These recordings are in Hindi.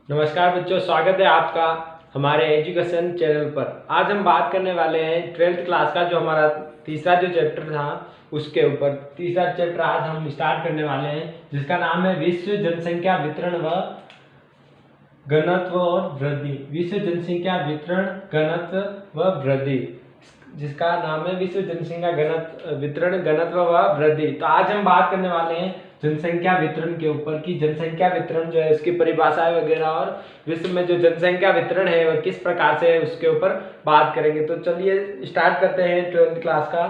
नमस्कार बच्चों, स्वागत है आपका हमारे एजुकेशन चैनल पर। आज हम बात करने वाले हैं 12th क्लास का जो हमारा तीसरा जो चैप्टर था उसके ऊपर। तीसरा चैप्टर आज हम स्टार्ट करने वाले हैं जिसका नाम है विश्व जनसंख्या वितरण व घनत्व और वृद्धि। विश्व जनसंख्या वितरण, घनत्व व वृद्धि, जिसका नाम है विश्व जनसंख्या वितरण, घनत्व व वृद्धि। तो आज हम बात करने वाले हैं जनसंख्या वितरण के ऊपर कि जनसंख्या वितरण जो है उसकी परिभाषाएं वगैरह और विश्व में जो जनसंख्या वितरण है वह किस प्रकार से है उसके ऊपर बात करेंगे। तो चलिए स्टार्ट करते हैं 12th क्लास का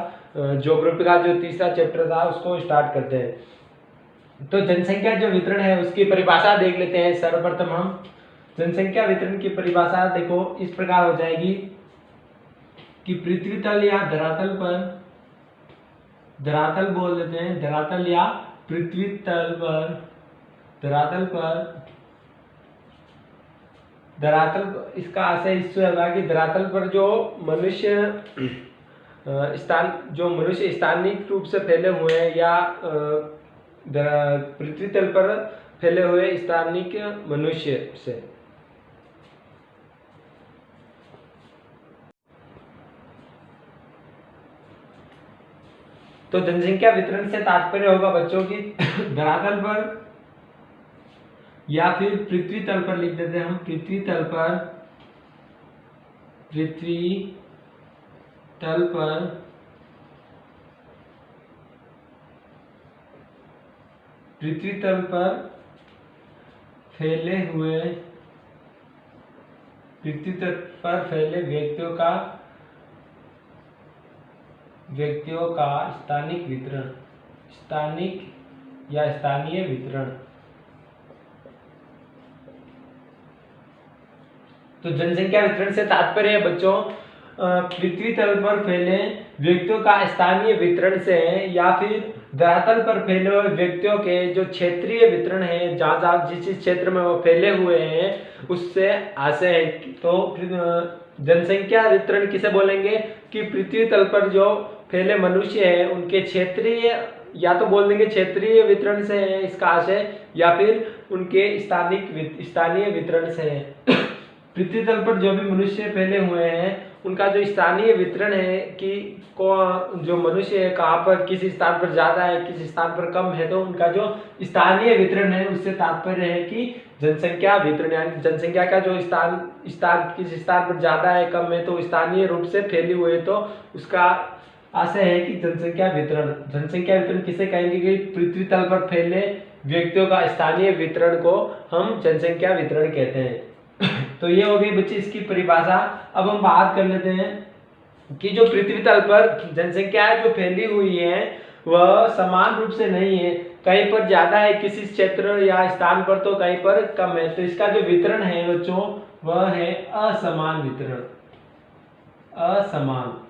ज्योग्राफी का जो तीसरा चैप्टर था उसको स्टार्ट करते हैं। तो जनसंख्या जो वितरण है उसकी परिभाषा देख लेते हैं। सर्वप्रथम हम जनसंख्या वितरण की परिभाषा देखो इस प्रकार हो जाएगी कि पृथ्वी तल या धरातल पर, धरातल बोल देते हैं, धरातल या पृथ्वी तल पर, धरातल इसका आशय इससे होगा कि धरातल पर जो मनुष्य स्थानिक रूप से फैले हुए हैं या पृथ्वी तल पर फैले हुए स्थानिक मनुष्य से। तो जनसंख्या वितरण से तात्पर्य होगा बच्चों की धरातल पर या फिर पृथ्वी तल पर, लिख देते हैं हम पृथ्वी तल पर, पृथ्वी तल पर फैले हुए, पृथ्वी तल पर फैले व्यक्तियों का स्थानिक वितरण, स्थानिक या स्थानीय वितरण। तो जनसंख्या वितरण से तात्पर्य है बच्चों पृथ्वी तल पर फैले व्यक्तियों का स्थानीय वितरण से है या फिर धरातल पर फैले हुए व्यक्तियों के जो क्षेत्रीय वितरण है, जहाँ जहाँ जिस क्षेत्र में वो फैले हुए हैं उससे आशय है। तो जनसंख्या वितरण किसे बोलेंगे कि पृथ्वी तल पर जो फैले मनुष्य है उनके क्षेत्रीय, या तो बोल देंगे क्षेत्रीय वितरण से है इसका आशय, या फिर उनके स्थानीय वितरण से है। पृथ्वी तल पर जो भी मनुष्य फैले हुए हैं उनका जो स्थानीय वितरण है कि जो मनुष्य है कहाँ पर, किसी स्थान पर ज्यादा है, किसी स्थान पर कम है, तो उनका जो स्थानीय वितरण है उससे तात्पर्य है कि जनसंख्या वितरण, यानी जनसंख्या का जो स्थान किस स्थान पर ज्यादा है, कम है, तो स्थानीय रूप से फैली हुई है, तो उसका आशय है कि जनसंख्या वितरण। जनसंख्या वितरण किसे कहेंगे कि पृथ्वी तल पर फैले व्यक्तियों का स्थानीय वितरण को हम जनसंख्या वितरण कहते हैं। तो ये हो गई बच्चे इसकी परिभाषा। अब हम बात कर लेते हैं कि जो पृथ्वी तल पर जनसंख्या जो फैली हुई है वह समान रूप से नहीं है, कहीं पर ज्यादा है किसी क्षेत्र या स्थान पर, तो कहीं पर कम है। तो इसका जो वितरण है बच्चों वह है असमान वितरण, असमान।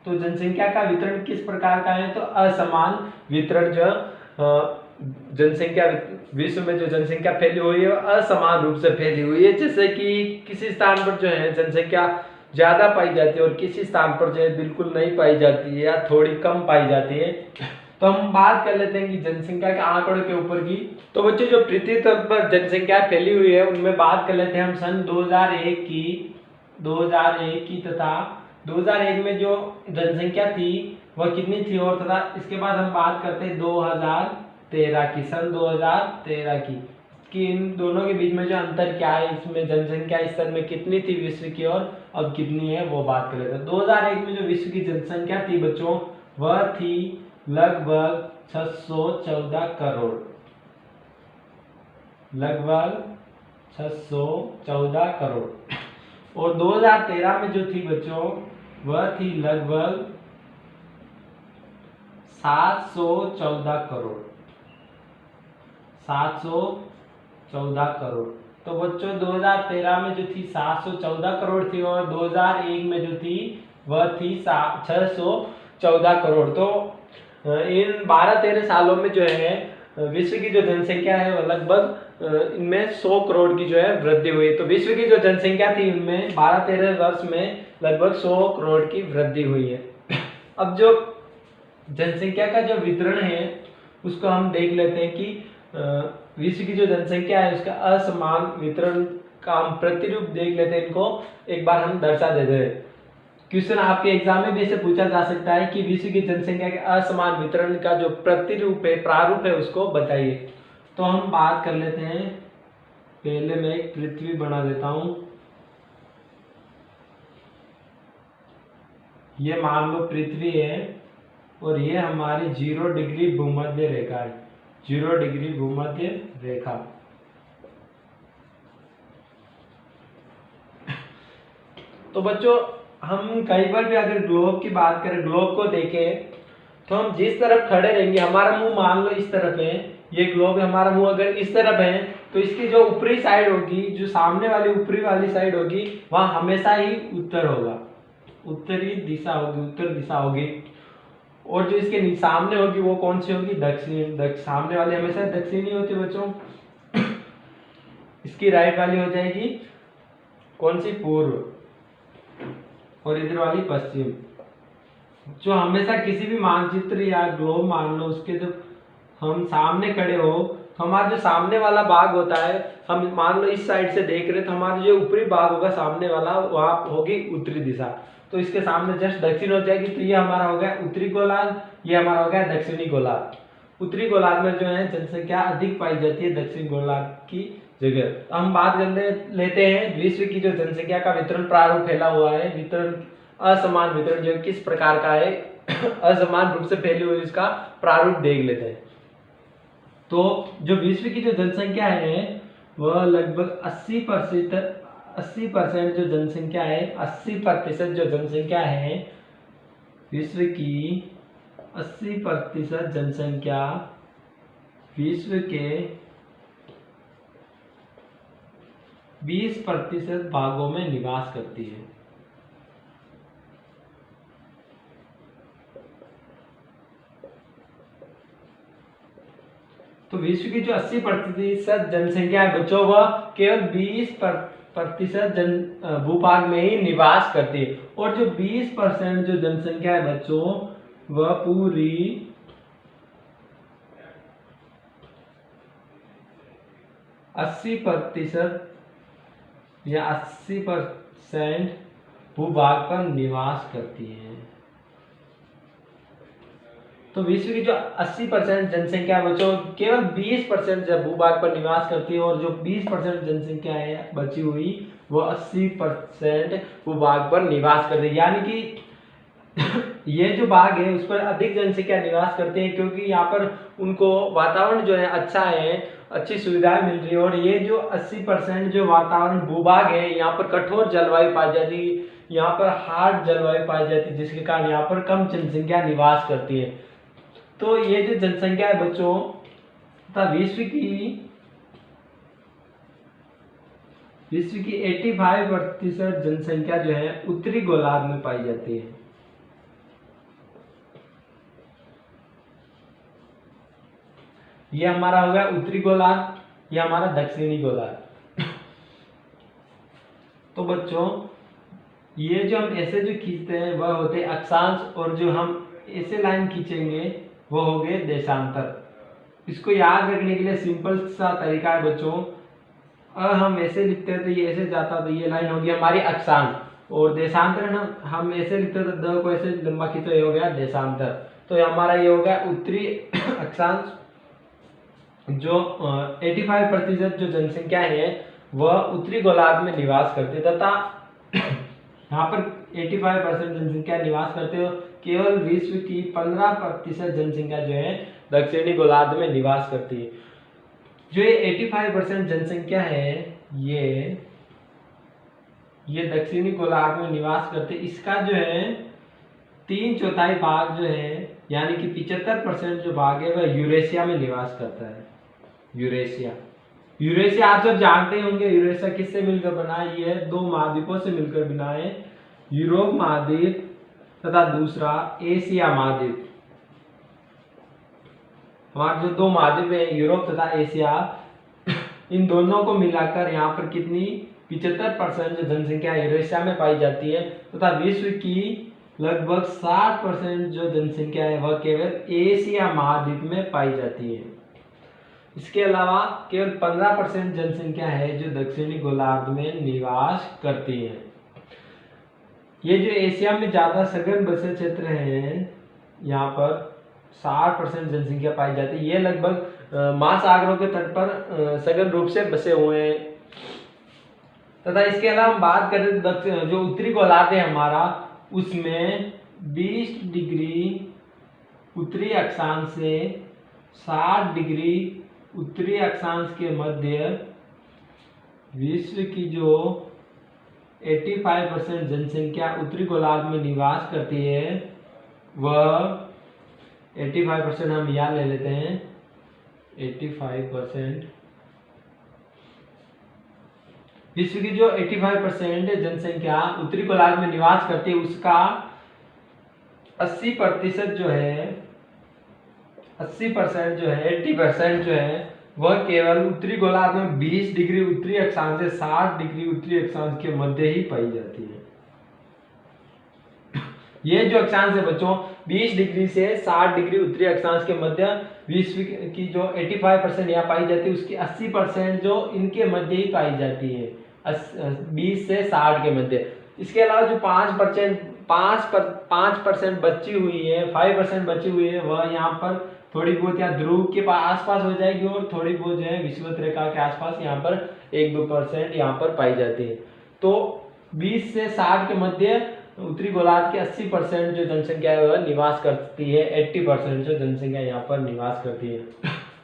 तो जनसंख्या का वितरण किस प्रकार का है, तो असमान वितरण जो जनसंख्या विश्व में जो जनसंख्या फैली हुई है असमान रूप से फैली हुई है। जैसे कि किसी स्थान पर जो है जनसंख्या ज्यादा पाई जाती है और किसी स्थान पर जो है बिल्कुल नहीं पाई जाती है या थोड़ी कम पाई जाती है। तो हम बात कर लेते हैं कि जनसंख्या के आंकड़ों के ऊपर की। तो बच्चों जो पृथ्वी तल पर जनसंख्या फैली हुई है उनमें बात कर लेते हैं हम सन 2001 की तथा 2001 में जो जनसंख्या थी वह कितनी थी, और तथा इसके बाद हम बात करते हैं 2013 की, सन 2013 की, कि इन दोनों के बीच में जो अंतर क्या है, इसमें जनसंख्या इस सन में कितनी थी विश्व की और अब कितनी है वो बात कर लेते हैं। 2001 में जो विश्व की जनसंख्या थी बच्चों वह थी लगभग 614 करोड़, लगभग 614 करोड़। और 2013 में जो थी बच्चों वह थी लगभग 714 करोड़, 714 करोड़। तो बच्चों 2013 में जो थी 714 करोड़ थी और 2001 में जो थी वह थी 614 करोड़। तो इन 12-13 सालों में जो है विश्व की जो जनसंख्या है वह लगभग इनमें 100 करोड़ की जो है वृद्धि हुई। तो विश्व की जो जनसंख्या थी उनमें 12-13 वर्ष में लगभग 100 करोड़ की वृद्धि हुई है। अब जो जनसंख्या का जो वितरण है उसको हम देख लेते हैं कि विश्व की जो जनसंख्या है उसका असमान वितरण का हम प्रतिरूप देख लेते हैं, इनको एक बार हम दर्शा देते हैं। क्वेश्चन आपके एग्जाम में भी ऐसे पूछा जा सकता है कि विश्व की जनसंख्या के असमान वितरण का जो प्रतिरूप है, प्रारूप है, उसको बताइए। तो हम बात कर लेते हैं। पहले मैं एक पृथ्वी बना देता हूं। ये मान लो पृथ्वी है और ये हमारी 0 डिग्री भूमध्य रेखा है, 0 डिग्री भूमध्य रेखा। तो बच्चों हम कई बार भी अगर ग्लोब की बात करें, ग्लोब को देखें, तो हम जिस तरफ खड़े रहेंगे, हमारा मुंह मान लो इस तरफ है, ये ग्लोब है, हमारा मुंह अगर इस तरफ है तो इसकी जो ऊपरी साइड होगी, जो सामने वाली ऊपरी वाली साइड होगी, वहां हमेशा ही उत्तर होगा, उत्तरी दिशा होगी, उत्तर दिशा होगी। और जो इसके सामने होगी वो कौन सी होगी? दक्षिण। सामने वाली हमेशा दक्षिणी होती बच्चों। इसकी राइट वाली हो जाएगी कौन सी? पूर्व। और इधर वाली पश्चिम। जो हमेशा किसी भी मानचित्र या ग्लोब मान लो, उसके जो हम सामने खड़े हो, तो हमारा जो सामने वाला भाग होता है, हम मान लो इस साइड से देख रहे, तो हमारा जो ऊपरी भाग होगा सामने वाला, वहां होगी उत्तरी दिशा। तो इसके सामने जस्ट दक्षिण हो जाएगी। तो ये हमारा हो गया उत्तरी गोलार्ध, ये हमारा हो गया दक्षिणी गोलार्ध। उत्तरी गोलार्ध में जो है जनसंख्या अधिक पाई जाती है दक्षिण गोलार्ध की जगह। तो हम बात कर लेते हैं विश्व की जो जनसंख्या का वितरण प्रारूप फैला हुआ है, वितरण असमान वितरण जो किस प्रकार का है, असमान रूप से फैली हुई, इसका प्रारूप देख लेते हैं। तो जो विश्व की जो जनसंख्या है वह लगभग 80% जो जनसंख्या है, 80% जो जनसंख्या है विश्व की, 80% जनसंख्या विश्व के 20% भागों में निवास करती है। तो विश्व की जो 80% जनसंख्या है बच्चों, वह केवल 20% भूभाग में ही निवास करती है। और जो 20% जो जनसंख्या है बच्चों, वह पूरी 80% या 80% भूभाग पर निवास करती है। तो विश्व की जो 80% जनसंख्या बच्चों, केवल 20% जब भूभाग पर निवास करती है, और जो 20% जनसंख्या है बची हुई, वो 80% भूभाग पर निवास करती है। यानी कि ये जो भाग है उस पर अधिक जनसंख्या निवास करते हैं, क्योंकि यहाँ पर उनको वातावरण जो है अच्छा है, अच्छी सुविधाएं मिल रही है। और ये जो 80% जो वातावरण भूभाग है, यहाँ पर कठोर जलवायु पाई जाती है, यहाँ पर हार्ड जलवायु पाई जाती है, जिसके कारण यहाँ पर कम जनसंख्या निवास करती है। तो ये जो जनसंख्या है बच्चों, तथा विश्व की 85% जनसंख्या जो है उत्तरी गोलार्ध में पाई जाती है। ये हमारा हो गया उत्तरी गोलार्ध, ये हमारा दक्षिणी गोलार्ध। तो बच्चों ये जो हम ऐसे जो खींचते हैं वह होते हैं अक्षांश, और जो हम ऐसे लाइन खींचेंगे वो हो गए देशांतर। इसको याद रखने के लिए सिंपल सा तरीका है बच्चों, अगर हम ऐसे लिखते हैं तो ये ऐसे जाता, तो ये लाइन होगी हमारी अक्षांश, और देशांतर हम ऐसे लिखते हैं तो द को ऐसे लंबा खींचो, ये हो गया देशांतर। तो हमारा ये हो गया उत्तरी अक्षांश। जो 85% जो जनसंख्या है वह उत्तरी गोलार्ध में निवास करती है, तथा यहाँ पर 85% जनसंख्या निवास करते हो। केवल विश्व की 15% जनसंख्या जो है दक्षिणी गोलार्ध में निवास करती है। जो ये 85% जनसंख्या है ये दक्षिणी गोलार्ध में निवास करते, इसका जो है 3/4 भाग जो है, यानी कि 75% जो भाग है वह यूरेशिया में निवास करता है। यूरेशिया आप सब जानते होंगे, यूरेशिया किससे मिलकर बना है? ये 2 महाद्वीपों से मिलकर बना है, यूरोप महाद्वीप तथा दूसरा एशिया महाद्वीप। हमारे जो 2 महाद्वीप है यूरोप तथा एशिया, इन दोनों को मिलाकर यहाँ पर कितनी 75% जो जनसंख्या यूरेशिया में पाई जाती है, तथा विश्व की लगभग 60% जो जनसंख्या है वह केवल एशिया महाद्वीप में पाई जाती है। इसके अलावा केवल 15% जनसंख्या है जो दक्षिणी गोलार्ध में निवास करती है। ये जो एशिया में ज्यादा सघन बसे क्षेत्र हैं, यहाँ पर 60% जनसंख्या पाई जाती है। ये लगभग महासागरों के तट पर सघन रूप से बसे हुए हैं। तथा इसके अलावा हम बात करें तो जो उत्तरी गोलार्ध है हमारा, उसमें 20 डिग्री उत्तरी अक्षांश से 60 डिग्री उत्तरी अक्षांश के मध्य विश्व की जो 85% जनसंख्या उत्तरी गोलार्ध में निवास करती है, वह 85% हम यहाँ ले लेते हैं। 85% विश्व की जो 85% जनसंख्या उत्तरी गोलार्ध में निवास करती है, उसका 80% जो है 80% जो है 80% जो है वह केवल उत्तरी गोलार्ध में 20 डिग्री उत्तरी अक्षांश से 60 डिग्री उत्तरी अक्षांश के मध्य ही पाई जाती है। ये जो अक्षांश है बच्चों 20 डिग्री से 60 डिग्री उत्तरी अक्षांश के मध्य विश्व की जो 85% यहाँ पाई जाती है, उसकी 80% जो इनके मध्य ही पाई जाती है, 20 से 60 के मध्य। इसके अलावा जो 5% बची हुई है, 5% बची हुई है, वह यहाँ पर थोड़ी बहुत यहाँ ध्रुव के आसपास हो जाएगी और थोड़ी बहुत जो है विषुवत रेखा के आसपास यहाँ पर 1-2% यहाँ पर पाई जाती है। तो 20 से 60 के मध्य उत्तरी गोलार्ध के 80% जो जनसंख्या है वह निवास करती है, 80% जो जनसंख्या यहाँ पर निवास करती है।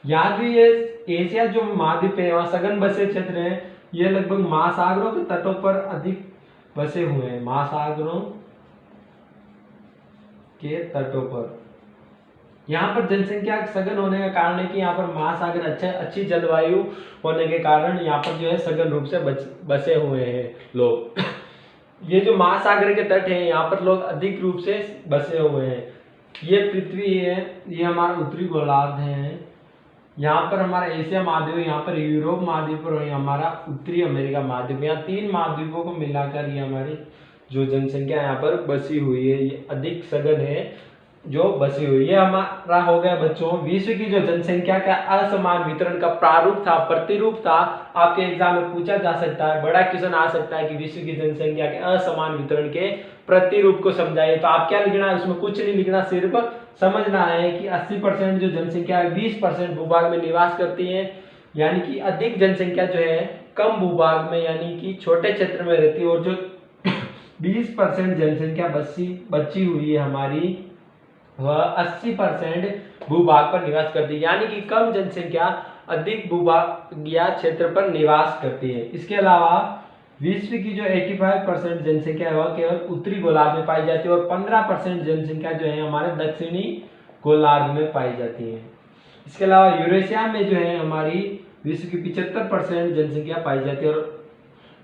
यहाँ जो ये एशिया जो महाद्वीप है वहाँ सघन बसे क्षेत्र है, ये लगभग महासागरों के तटों पर अधिक बसे हुए हैं। महासागरों के तटों पर यहाँ पर जनसंख्या सघन होने का कारण है कि यहाँ पर महासागर अच्छी जलवायु होने के कारण यहाँ पर जो है सघन रूप से बसे हुए हैं लोग। ये जो महासागर के तट है यहाँ पर लोग अधिक रूप से बसे हुए हैं। ये पृथ्वी है, ये हमारा उत्तरी गोलार्ध है, यहाँ पर हमारा एशिया महाद्वीप, यहाँ पर यूरोप महाद्वीप और हमारा उत्तरी अमेरिका महाद्वीप। यहाँ 3 महाद्वीपों को मिलाकर ये हमारी जो जनसंख्या यहाँ पर बसी हुई है, ये अधिक सघन है जो बसी हुई है। हमारा हो गया बच्चों विश्व की जो जनसंख्या का असमान वितरण का प्रारूप था, प्रतिरूप था। आपके एग्जाम में पूछा जा सकता है, बड़ा क्वेश्चन आ सकता है कि विश्व की जनसंख्या के असमान वितरण के प्रतिरूप को समझाइए। तो आप क्या लिखना है, उसमें कुछ नहीं लिखना, सिर्फ समझना है कि 80% जो जनसंख्या 20% भूभाग में निवास करती है, यानी कि अधिक जनसंख्या जो है कम भूभाग में यानी कि छोटे क्षेत्र में रहती है, और जो 20% जनसंख्या बची हुई है हमारी, वह 80% भूभाग पर निवास करती है, यानी कि कम जनसंख्या अधिक भूभाग या क्षेत्र पर निवास करती है। इसके अलावा विश्व की जो 85% जनसंख्या है वह केवल उत्तरी गोलार्ध में पाई जाती है, और 15% जनसंख्या जो है हमारे दक्षिणी गोलार्ध में पाई जाती है। इसके अलावा यूरेशिया में जो है हमारी विश्व की 75% जनसंख्या पाई जाती है, और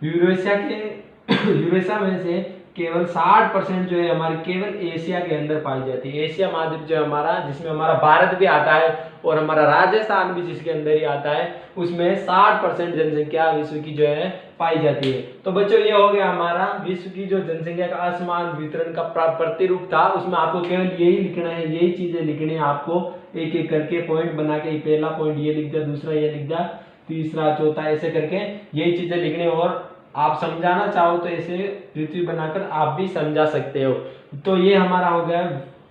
यूरेशिया में से केवल 60% जो है हमारी केवल एशिया के अंदर पाई जाती है। एशिया महाद्वीप जो हमारा, जिसमें हमारा भारत भी आता है और हमारा राजस्थान भी जिसके अंदर ही आता है, उसमें 60% जनसंख्या विश्व की जो है पाई जाती है। तो बच्चों ये हो गया हमारा विश्व की जो जनसंख्या का असमान वितरण का प्रतिरूप था। उसमें आपको केवल यही लिखना है, यही चीजें लिखनी है आपको, एक एक करके पॉइंट बना के, पहला पॉइंट ये लिख दिया, दूसरा ये लिख दिया, तीसरा चौथा, ऐसे करके यही चीजें लिखनी। और आप समझाना चाहो तो ऐसे पृथ्वी बनाकर आप भी समझा सकते हो। तो ये हमारा हो गया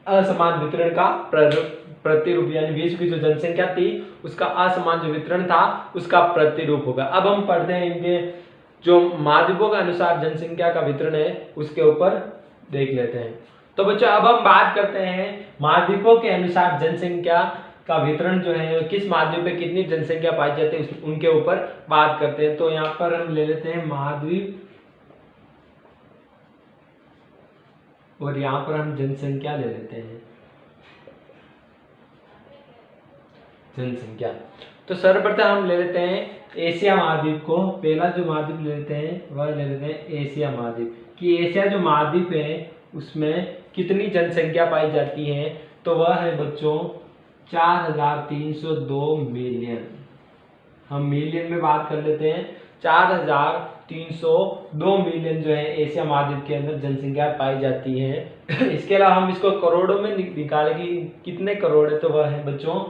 असमान वितरण का प्रतिरूप, यानी विश्व की जो जनसंख्या थी उसका असमान जो वितरण था उसका प्रतिरूप होगा। अब हम पढ़ते हैं इनके जो महाद्वीपों के अनुसार जनसंख्या का वितरण है उसके ऊपर देख लेते हैं। तो बच्चों अब हम बात करते हैं महाद्वीपों के अनुसार जनसंख्या का वितरण जो है, किस महाद्वीप पे कितनी जनसंख्या पाई जाती है उनके ऊपर बात करते हैं। तो यहाँ पर हम ले लेते हैं महाद्वीप, और यहाँ पर हम जनसंख्या ले लेते हैं, जनसंख्या। तो सर्वप्रथम हम ले लेते हैं एशिया महाद्वीप को। पहला जो महाद्वीप ले लेते हैं वह ले लेते हैं एशिया महाद्वीप, कि एशिया जो महाद्वीप है उसमें कितनी जनसंख्या पाई जाती है। तो वह है बच्चों 4302 मिलियन। हम मिलियन में बात कर लेते हैं। 4302 मिलियन जो है एशिया महाद्वीप के अंदर जनसंख्या पाई जाती है। इसके अलावा हम इसको करोड़ों में निकालेंगे, कितने करोड़ है, तो वह है बच्चों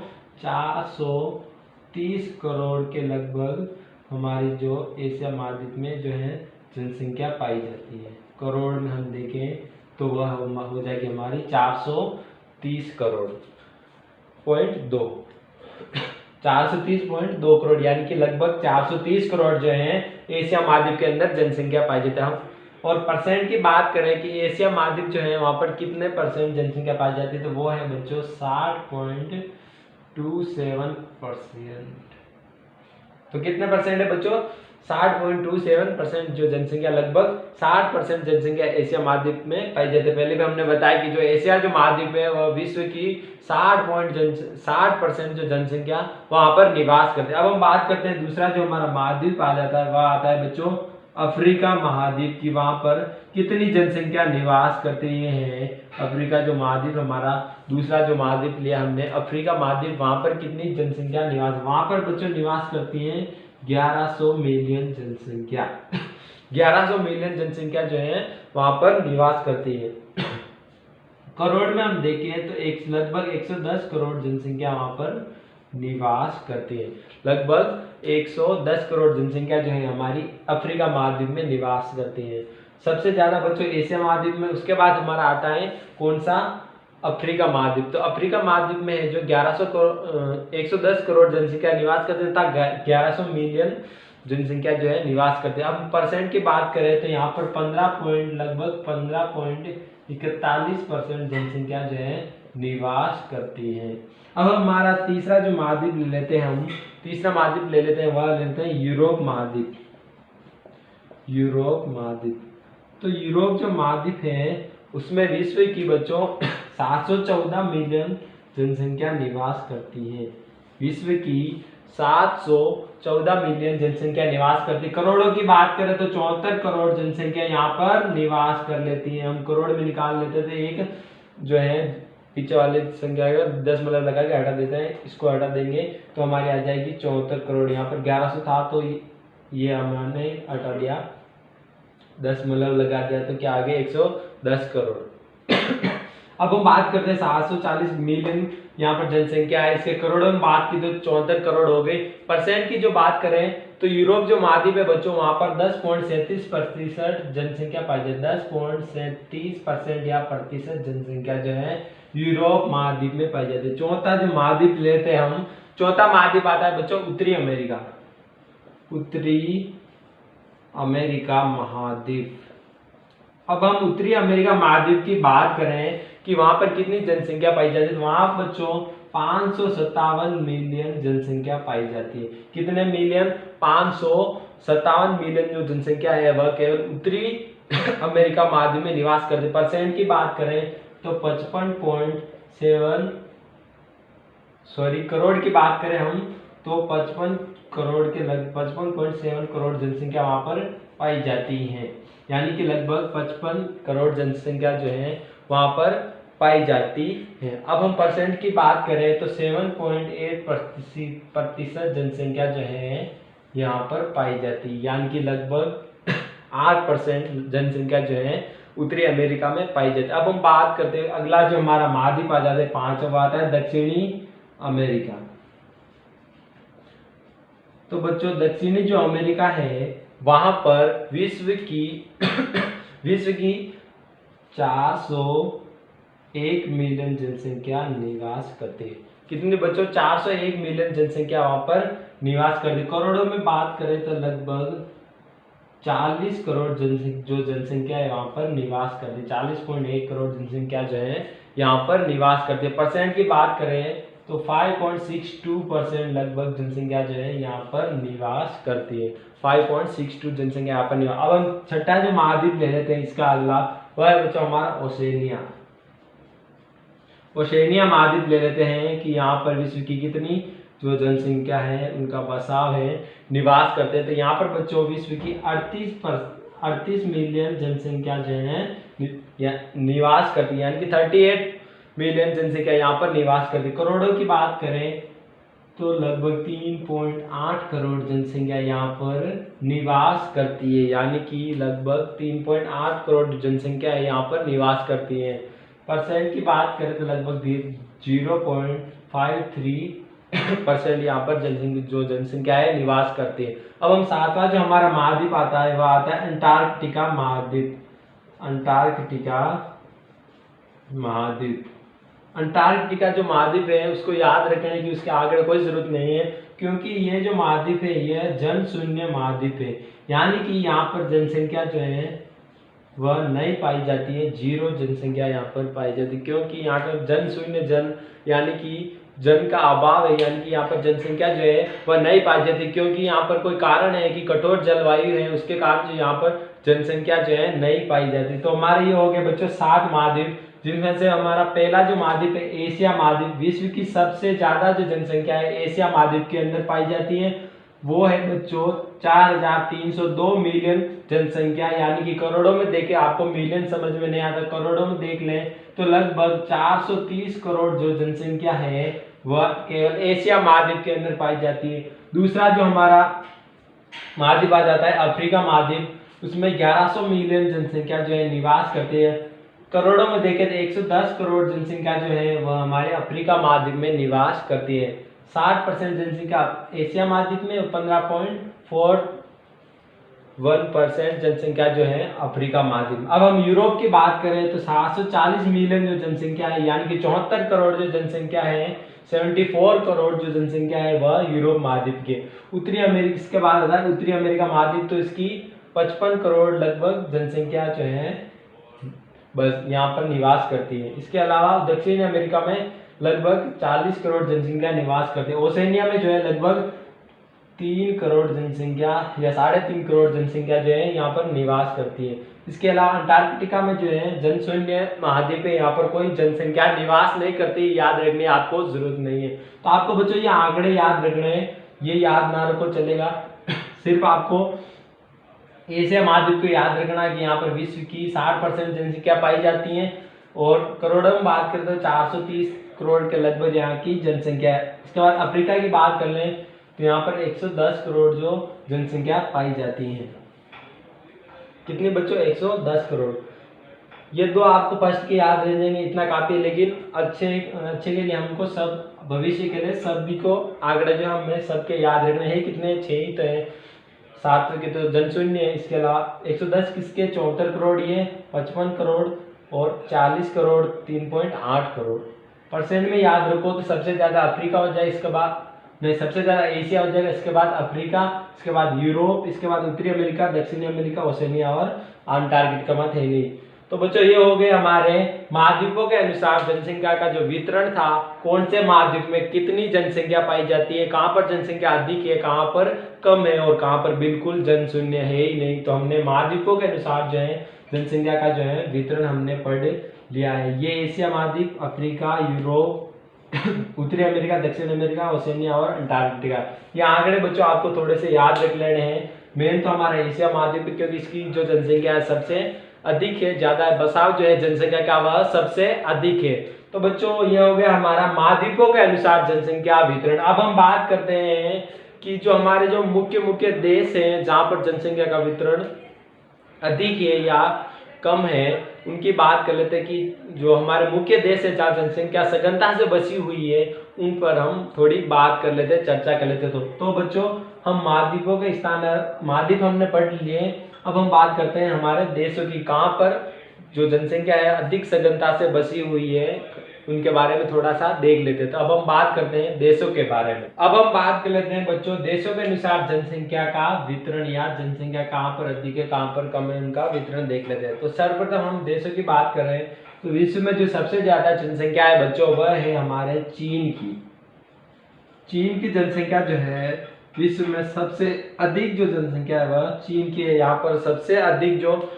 30 करोड़ के लगभग हमारी जो एशिया महाद्वीप में जो है जनसंख्या पाई जाती है। करोड़ में हम देखें तो वह हो जाएगी हमारी 430 करोड़ पॉइंट 2 430.2 करोड़, यानी कि लगभग 430 करोड़ जो है एशिया महाद्वीप के अंदर जनसंख्या पाई जाती है। हम और परसेंट की बात करें कि एशिया महाद्वीप जो है वहां पर कितने परसेंट जनसंख्या पाई जाती है, तो वो है बच्चों 60.27%। तो कितने परसेंट है बच्चों? 60.27% जो जनसंख्या, लगभग 60% जनसंख्या एशिया महाद्वीप में पाई जाती है। पहले भी हमने बताया कि जो एशिया जो महाद्वीप है वह विश्व की 60% जो जनसंख्या वहां पर निवास करते हैं। अब हम बात करते हैं दूसरा जो हमारा महाद्वीप आ जाता है, वह आता है बच्चों अफ्रीका महाद्वीप की। वहां पर कितनी जनसंख्या निवास करते हैं? अफ्रीका जो महाद्वीप हमारा दूसरा जो महाद्वीप लिया हमने, अफ्रीका महाद्वीप, वहां पर कितनी जनसंख्या निवास, वहां पर बच्चों निवास करती है 1100 मिलियन जनसंख्या 1100 मिलियन जनसंख्या जो है वहां पर निवास करती है। करोड़ में हम देखें तो लगभग 110 करोड़ जनसंख्या वहां पर निवास करती है। लगभग 110 करोड़ जनसंख्या जो है हमारी अफ्रीका महाद्वीप में निवास करती है। सबसे ज्यादा बच्चों एशिया महाद्वीप में, उसके बाद हमारा आता है कौन सा? अफ्रीका महाद्वीप। तो अफ्रीका महाद्वीप में जो 110 करोड़ जनसंख्या निवास करते था, 1100 मिलियन जनसंख्या जो है निवास करते हैं। अब परसेंट की बात करें तो यहाँ पर लगभग 15.41% जनसंख्या जो है निवास करती है। अब हमारा तीसरा जो महाद्वीप ले लेते हैं, हम तीसरा महाद्वीप ले लेते हैं, वह लेते हैं यूरोप महाद्वीप। यूरोप महाद्वीप, तो यूरोप जो महाद्वीप है उसमें विश्व की बच्चों 714 मिलियन जनसंख्या निवास करती है। विश्व की 714 मिलियन जनसंख्या निवास करती है। करोड़ों की बात करें तो 74 करोड़ जनसंख्या यहाँ पर निवास कर लेती है। हम करोड़ में निकाल लेते थे, एक जो है पीछे वाले संख्या का 10 लगा के हटा देते हैं, इसको हटा देंगे तो हमारी आ जाएगी 74 करोड़। यहाँ पर 1100 था तो ये हमने हटा दिया, 10 लगा दिया तो क्या आ गया 110 करोड़। अब हम बात करते हैं 740 मिलियन यहाँ पर जनसंख्या है, इसके करोड़ों में बात की तो 74 करोड़ हो गई। परसेंट की जो बात करें तो यूरोप जो महाद्वीप है बच्चों वहां पर 10.37% जनसंख्या पाई जाती है। 10.37% या प्रतिशत जनसंख्या जो है यूरोप महाद्वीप में पाई जाती है। चौथा जो महाद्वीप लेते हैं हम, चौथा महाद्वीप आता है बच्चों उत्तरी अमेरिका। उत्तरी अमेरिका महाद्वीप। अब हम उत्तरी अमेरिका महाद्वीप की बात करें कि वहां पर कितनी जनसंख्या पाई जाती है, वहां बच्चों 557 मिलियन जनसंख्या पाई जाती है। कितने मिलियन? 557 मिलियन जो जनसंख्या है वह केवल उत्तरी अमेरिका महाद्वीप में निवास करती है। परसेंट की बात करें तो 55.7 करोड़ की बात करें हम तो 55 करोड़ के लगभग 55.7 करोड़ जनसंख्या वहां पर पाई जाती है, यानी कि लगभग 55 करोड़ जनसंख्या जो है वहां पर पाई जाती है। अब हम परसेंट की बात करें तो 7.8% जनसंख्या जो है यहाँ पर पाई जाती है, यानी कि लगभग 8% जनसंख्या जो है उत्तरी अमेरिका में पाई जाती है। अब हम बात करते हैं अगला जो हमारा महाद्वीप आ जाता है, पांचवा आता है दक्षिणी अमेरिका। तो बच्चों दक्षिणी जो अमेरिका है वहां पर विश्व की 401 मिलियन जनसंख्या निवास करती है। कितनी बच्चों? 401 मिलियन जनसंख्या वहां पर निवास करती है। करोड़ों में बात करें तो लगभग 40 करोड़ जो जनसंख्या है वहां पर निवास करती है। 40.1 करोड़ जनसंख्या जो है यहाँ पर निवास करती है। परसेंट की बात करें तो 5.62% लगभग जनसंख्या जो है यहाँ पर निवास करती है। 5.62 जनसंख्या यहाँ पर निवास। अब हम छठा जो महाद्वीप ले लेते हैं, इसका अगला वह है बच्चों हमारा ओशेनिया। ओशेनिया महाद्वीप ले लेते हैं कि यहाँ पर विश्व की कितनी जो जनसंख्या है उनका बसाव है, निवास करते हैं। तो यहाँ पर बच्चों विश्व की 38 मिलियन जनसंख्या जो है निवास करती है, यानी कि 38 मिलियन जनसंख्या यहाँ पर निवास करती है। करोड़ों की बात करें तो लगभग 3.8 करोड़ जनसंख्या यहाँ पर निवास करती है, यानी कि लगभग 3.8 करोड़ जनसंख्या यहाँ पर निवास करती है। परसेंट की बात करें तो लगभग 0.53 परसेंट यहाँ पर जनसंख्या है निवास करती है। अब हम सातवां जो हमारा महाद्वीप आता है वह आता है अंटार्कटिका महाद्वीप। अंटार्कटिका महाद्वीप, अंटार्कटिका जो महाद्वीप है उसको याद रखने की उसके आगे कोई जरूरत नहीं है, क्योंकि ये जो महाद्वीप है यह जन शून्य महाद्वीप है, यानी कि यहाँ पर जनसंख्या जो है वह नहीं पाई जाती है, जीरो जनसंख्या यहाँ पर पाई जाती है, क्योंकि यहाँ पर जन शून्य जन यानी कि जन का अभाव है, यानी कि यहाँ पर जनसंख्या जो है वह नहीं पाई जाती, क्योंकि यहाँ पर कोई कारण है कि कठोर जलवायु है, उसके कारण जो यहाँ पर जनसंख्या जो है नहीं पाई जाती। तो हमारे ये हो गए बच्चों 7 महाद्वीप, जिनमें से हमारा पहला जो महाद्वीप है एशिया महाद्वीप, विश्व की सबसे ज्यादा जो जनसंख्या है एशिया महाद्वीप के अंदर पाई जाती है, वो है बच्चों 4302 मिलियन जनसंख्या, यानी कि करोड़ों में देखे आपको मिलियन समझ में नहीं आता, करोड़ों में देख लें तो लगभग 430 करोड़ जो जनसंख्या है वह केवल एशिया महाद्वीप के अंदर पाई जाती है। दूसरा जो हमारा महाद्वीप आ जाता है अफ्रीका महाद्वीप, उसमें 1100 मिलियन जनसंख्या जो है निवास करती है, करोड़ों में देखें तो 110 करोड़ जनसंख्या जो है वह हमारे अफ्रीका महाद्वीप में निवास करती है। 60% जनसंख्या एशिया महाद्वीप में, 15.41% जनसंख्या जो है अफ्रीका महाद्वीप। अब हम यूरोप की बात करें तो 740 मिलियन जो जनसंख्या है, यानी कि 74 करोड़ जो जनसंख्या है, 74 करोड़ जो जनसंख्या है वह यूरोप महाद्वीप के। उत्तरी अमेरिका इसके बाद आता है उत्तरी अमेरिका महाद्वीप, तो इसकी 55 करोड़ लगभग जनसंख्या जो है बस यहाँ पर निवास करती है। इसके अलावा दक्षिण अमेरिका में लगभग 40 करोड़ जनसंख्या निवास करती है। ओसेनिया में जो है लगभग 3 करोड़ जनसंख्या या 3.5 करोड़ जनसंख्या जो है यहाँ पर निवास करती है। इसके अलावा अंटार्कटिका में जो है जनशून्य महाद्वीप है, यहाँ पर कोई जनसंख्या निवास नहीं करती, याद रखने आपको जरूरत नहीं है। तो आपको बच्चों ये आंकड़े याद रखने हैं, ये याद ना रखो चलेगा सिर्फ आपको एशिया महाद्वीप को याद रखना कि यहाँ पर विश्व की 60% जनसंख्या पाई जाती है, और करोड़ों में बात करें तो 430 करोड़ के लगभग यहाँ की जनसंख्या है। इसके बाद अफ्रीका की बात कर लें तो यहाँ पर 110 करोड़ जो जनसंख्या पाई जाती है। कितने बच्चों? 110 करोड़। ये दो आपको फर्स्ट के याद रह जाएंगे, इतना काफी है, लेकिन अच्छे के लिए हमको सब भविष्य के लिए सभी को आंकड़े जो हमें सबके याद रखने हैं। कितने? 6 ही तो है, 7 के तो जनशून्य है। इसके अलावा 110 किसके? 74 करोड़ ये, 55 करोड़ और 40 करोड़ 3.8 करोड़। परसेंट में याद रखो तो सबसे ज्यादा अफ्रीका हो जाए, इसके बाद नहीं, सबसे ज्यादा एशिया हो जाएगा, इसके बाद अफ्रीका, इसके बाद यूरोप, इसके बाद उत्तरी अमेरिका, दक्षिणी अमेरिका, ओसेनिया और अंटार्कटिका मत है नहीं। तो बच्चों ये हो गए हमारे महाद्वीपों के अनुसार जनसंख्या का जो वितरण था, कौन से महाद्वीप में कितनी जनसंख्या पाई जाती है, कहाँ पर जनसंख्या अधिक है, कहाँ पर कम है और कहाँ पर बिल्कुल जनशून्य है ही नहीं। तो हमने महाद्वीपों के अनुसार जो है जनसंख्या का जो है वितरण हमने पढ़ लिया है। ये एशिया महाद्वीप, अफ्रीका, यूरोप, उत्तरी अमेरिका, दक्षिण अमेरिका, ओसेनिया और अंटार्कटिका। ये आंकड़े बच्चों आपको थोड़े से याद रख लेने हैं। मेन तो हमारा एशिया महाद्वीप, क्योंकि इसकी जो जनसंख्या है सबसे अधिक है, ज्यादा है, बसाव जो है जनसंख्या का वह सबसे अधिक है। तो बच्चों ये हो गया हमारा महाद्वीपों के अनुसार जनसंख्या वितरण। अब हम बात करते हैं कि जो हमारे जो मुख्य देश हैं जहाँ पर जनसंख्या का वितरण अधिक है या कम है, उनकी बात कर लेते हैं कि जो हमारे मुख्य देश है जहाँ जनसंख्या सघनता से बसी हुई है, उन पर हम थोड़ी बात कर लेते, चर्चा कर लेते। तो बच्चों हम महाद्वीपों के स्थान, महाद्वीप हमने पढ़ लिए, अब हम बात करते हैं हमारे देशों की, कहाँ पर जो जनसंख्या है अधिक सघनता से बसी हुई है, उनके बारे में थोड़ा सा देख लेते हैं। तो अब हम बात करते हैं देशों के बारे में। अब हम बात कर लेते हैं बच्चों देशों के अनुसार जनसंख्या का वितरण, या जनसंख्या कहाँ पर अधिक है कहाँ पर कम है, उनका वितरण देख लेते हैं। तो सर्वप्रथम हम देशों की बात कर रहे हैं तो विश्व में जो सबसे ज्यादा जनसंख्या है बच्चों वह है हमारे चीन की। चीन की जनसंख्या जो है विश्व में सबसे अधिक जो जनसंख्या है वह चीन की है। यहाँ पर सबसे अधिक जो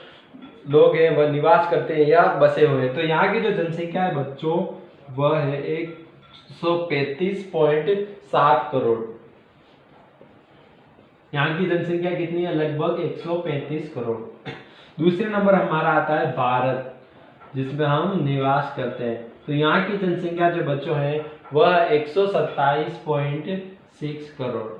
लोग हैं वह निवास करते हैं या बसे हुए हैं। तो यहाँ की जो जनसंख्या है बच्चों वह है 135.7 करोड़। यहाँ की जनसंख्या कितनी है? लगभग 135 करोड़। दूसरे नंबर हमारा आता है भारत, जिसमें हम निवास करते हैं। तो यहाँ की जनसंख्या जो बच्चों है वह 127.6 करोड़।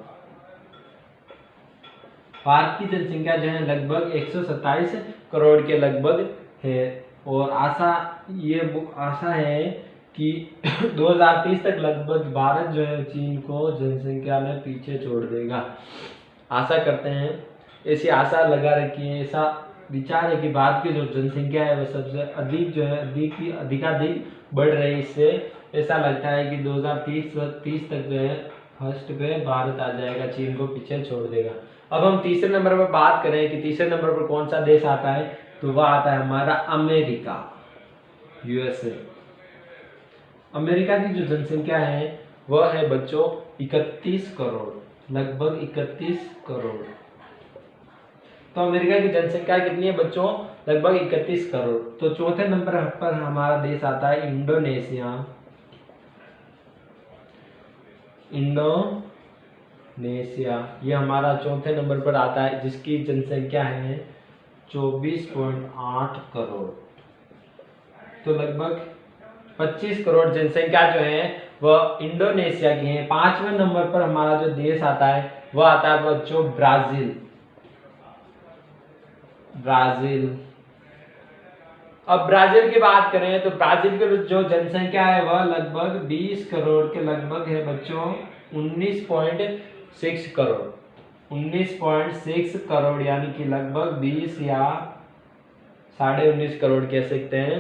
भारत की जनसंख्या जो है लगभग 127 करोड़ के लगभग है, और आशा है कि 2030 तक लगभग भारत जो है चीन को जनसंख्या में पीछे छोड़ देगा। आशा करते हैं, ऐसी आशा लगा रखी है, ऐसा विचार है कि भारत की जो जनसंख्या है वह सबसे अधिक जो है अधिकाधिक बढ़ रही है। इससे ऐसा लगता है कि 2030 तक जो है फर्स्ट पे भारत आ जाएगा, चीन को पीछे छोड़ देगा। अब हम तीसरे नंबर पर बात करें कि तीसरे नंबर पर कौन सा देश आता है, तो वह आता है हमारा अमेरिका, यूएसए। अमेरिका की जो जनसंख्या है वह है बच्चों 31 करोड़, लगभग 31 करोड़। तो अमेरिका की जनसंख्या कितनी है बच्चों, लगभग 31 करोड़। तो चौथे नंबर पर हमारा देश आता है इंडोनेशिया। इंडोनेशिया ये हमारा चौथे नंबर पर आता है, जिसकी जनसंख्या है 24.8 करोड़। तो लगभग 25 करोड़ जनसंख्या जो है वह इंडोनेशिया की है। पांचवें नंबर पर हमारा जो देश आता है वह आता है बच्चों ब्राजील। ब्राजील, अब ब्राजील की बात करें तो ब्राजील की जो जनसंख्या है वह लगभग 20 करोड़ के लगभग है बच्चों, 19.6 करोड़, 19.6 करोड़ यानी कि लगभग 20 या 19.5 करोड़ कह सकते हैं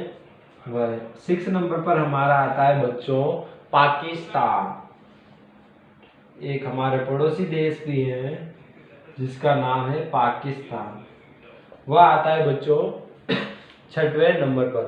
वह। 6 नंबर पर हमारा आता है बच्चों पाकिस्तान। एक हमारे पड़ोसी देश भी है जिसका नाम है पाकिस्तान, वह आता है बच्चों 6वें नंबर पर।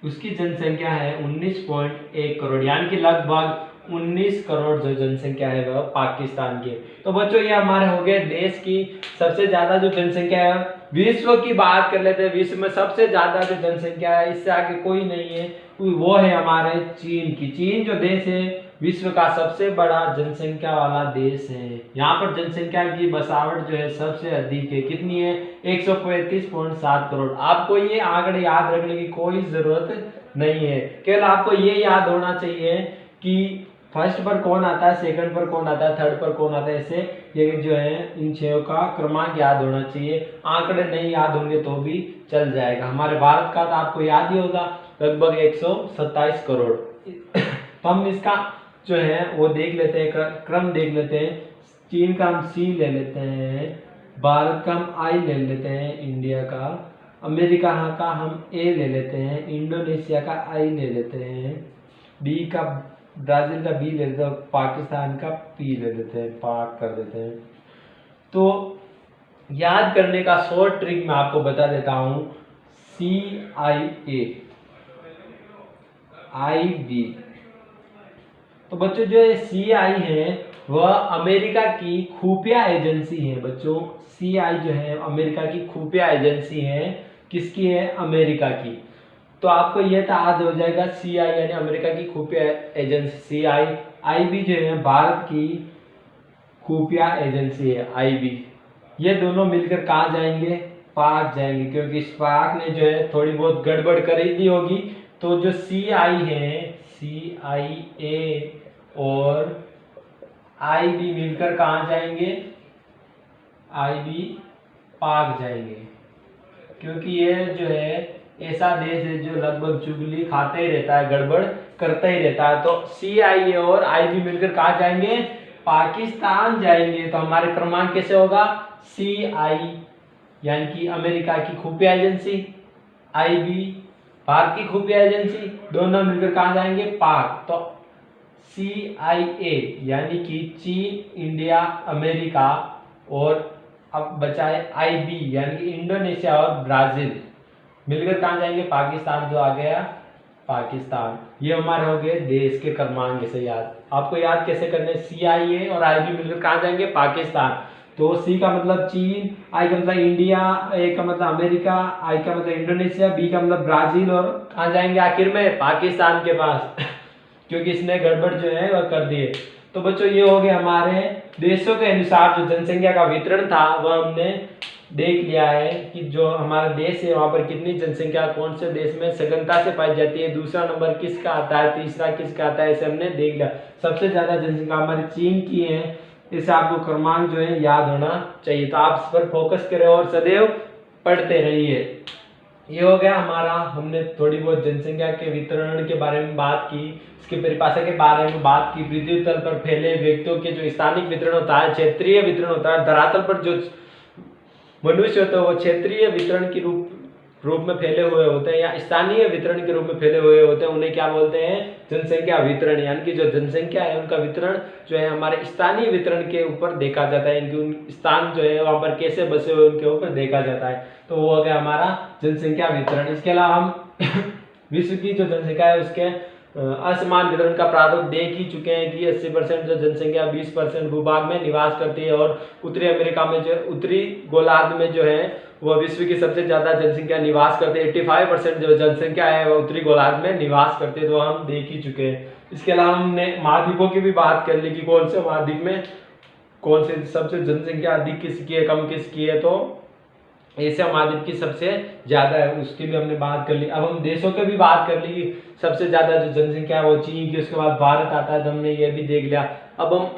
उसकी जनसंख्या है 19.1 करोड़ यानी कि लगभग 19 करोड़ जो जनसंख्या है वह पाकिस्तान की। तो बच्चों ये हमारे हो गए देश की सबसे ज्यादा जो जनसंख्या है। विश्व की बात कर लेते हैं, विश्व में सबसे ज्यादा जो जनसंख्या है इससे आगे कोई नहीं है, वो है हमारे चीन की। चीन जो देश है विश्व का सबसे बड़ा जनसंख्या वाला देश है। यहाँ पर जनसंख्या की बसावट जो है सबसे अधिक है, कितनी है 135.7 करोड़। आपको ये आंकड़े याद रखने की कोई जरूरत नहीं है, केवल आपको ये याद होना चाहिए कि फर्स्ट पर कौन आता है, सेकंड पर कौन आता है, थर्ड पर कौन आता है। ऐसे ये जो है इन छह का क्रमांक याद होना चाहिए, आंकड़े नहीं याद होंगे तो भी चल जाएगा। हमारे भारत का तो आपको याद ही होगा लगभग 127 करोड़। तो हम इसका जो है वो देख लेते हैं, क्रम देख लेते हैं। चीन का हम सी ले लेते हैं, भारत का हम आई ले लेते हैं, इंडिया का, अमेरिका का हम ए ले लेते हैं, इंडोनेशिया का आई ले लेते हैं, बी का ब्राजील का बी ले लेते हैं, पाकिस्तान का पी ले लेते हैं, पाक कर देते हैं। तो याद करने का शॉर्ट ट्रिक मैं आपको बता देता हूं, CIA, IB। तो बच्चों जो CIA है वह अमेरिका की खुफिया एजेंसी है। बच्चों CI जो है अमेरिका की खुफिया एजेंसी है, किसकी है, अमेरिका की। तो आपको यह याद हो जाएगा CI यानी अमेरिका की खुफिया एजेंसी CI। IB जो है भारत की खुफिया एजेंसी है IB। ये दोनों मिलकर कहाँ जाएंगे, पाक जाएंगे, क्योंकि इस पाक ने जो है थोड़ी बहुत गड़बड़ कर दी होगी। तो जो CI है, CIA और IB मिलकर कहाँ जाएंगे, IB पाक जाएंगे, क्योंकि ये जो है ऐसा देश है जो लगभग चुगली खाता ही रहता है, गड़बड़ करता ही रहता है। तो CIA और IB मिलकर कहाँ जाएंगे, पाकिस्तान जाएंगे। तो हमारे क्रमांक कैसे होगा, CI यानी कि अमेरिका की खुफिया एजेंसी, IB भारत की खुफिया एजेंसी, दोनों मिलकर कहाँ जाएंगे, पाक। तो CIA यानी कि चीन, इंडिया, अमेरिका, और अब बचाए IB यानी कि इंडोनेशिया और ब्राजील, मिलकर कहाँ जाएंगे, पाकिस्तान। जो आ गया पाकिस्तान। ये हमारे हो गए देश के क्रमांक से याद। आपको याद कैसे करने, CIA और IB मिलकर कहाँ जाएंगे, पाकिस्तान। तो C का मतलब चीन, I का मतलब इंडिया, A का मतलब अमेरिका, I का मतलब इंडोनेशिया, B का मतलब ब्राजील, और कहाँ जाएंगे आखिर में, पाकिस्तान के पास क्योंकि इसने गड़बड़ जो है वह कर दिए। तो बच्चों ये हो गए हमारे देशों के अनुसार जो जनसंख्या का वितरण था वह हमने देख लिया है कि जो हमारा देश है वहां पर कितनी जनसंख्या कौन से देश में सघनता से पाई जाती है, दूसरा नंबर किसका आता है, तीसरा किसका आता है, ऐसे हमने देख लिया। सबसे ज्यादा जनसंख्या हमारी चीन की है, इसे आपको क्रमांक जो है याद होना चाहिए। तो आप इस पर फोकस करें और सदैव पढ़ते रहिए। ये हो गया हमारा, हमने थोड़ी बहुत जनसंख्या के वितरण के बारे में बात की, इसके परिभाषा के बारे में बात की। पृथ्वी तल पर फैले व्यक्तियों के जो स्थानिक वितरण होता है, क्षेत्रीय वितरण होता है। धरातल पर जो मनुष्य होता है वो क्षेत्रीय वितरण के रूप में फैले हुए होते हैं या स्थानीय वितरण के रूप में फैले हुए होते हैं। उन्हें क्या बोलते हैं? जनसंख्या वितरण। यानी कि जो जनसंख्या है उनका वितरण जो है हमारे स्थानीय वितरण के ऊपर देखा जाता है, इनकी स्थान जो है वहां पर कैसे बसे हुए उनके ऊपर देखा जाता है। तो वो हो गया हमारा जनसंख्या वितरण। इसके अलावा हम विश्व की जो जनसंख्या है उसके असमान वितरण का प्रारूप देख ही चुके हैं कि 80% जो जनसंख्या 20% भूभाग में निवास करती है, और उत्तरी अमेरिका में जो उत्तरी गोलार्ध में जो है वो विश्व की सबसे ज्यादा जनसंख्या निवास करते हैं। 85% जो जनसंख्या है वो उत्तरी गोलार्ध में निवास करते हैं, तो हम देख ही चुके हैं। इसके अलावा हमने महाद्वीपों की भी बात कर ली कि कौन से महाद्वीप में कौन से सबसे जनसंख्या अधिक किसकी है, कम किसकी है। तो एशिया महाद्वीप की सबसे ज्यादा है, उसकी भी हमने बात कर ली। अब हम देशों की भी बात कर ली, सबसे ज्यादा जो जनसंख्या है वो चीन की, उसके बाद भारत आता है, तो हमने ये भी देख लिया। अब हम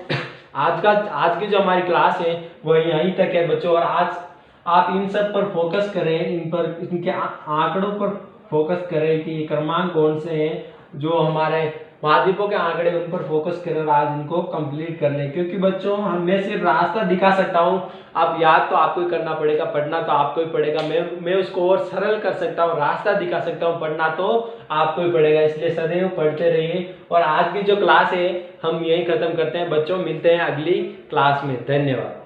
आज की जो हमारी क्लास है वो यहीं तक है बच्चों, और आज आप इन सब पर फोकस करें, इन पर इनके आंकड़ों पर फोकस करें कि ये क्रमांक कौन से हैं जो हमारे महाद्वीपों के आंकड़े, उन पर फोकस करें और आज इनको कंप्लीट कर लें। क्योंकि बच्चों मैं सिर्फ रास्ता दिखा सकता हूँ, अब याद तो आपको ही करना पड़ेगा, पढ़ना तो आपको ही पड़ेगा। मैं उसको और सरल कर सकता हूँ, रास्ता दिखा सकता हूँ, पढ़ना तो आपको ही पड़ेगा। इसलिए सदैव पढ़ते रहिए। और आज की जो क्लास है हम यही खत्म करते हैं बच्चों, मिलते हैं अगली क्लास में। धन्यवाद।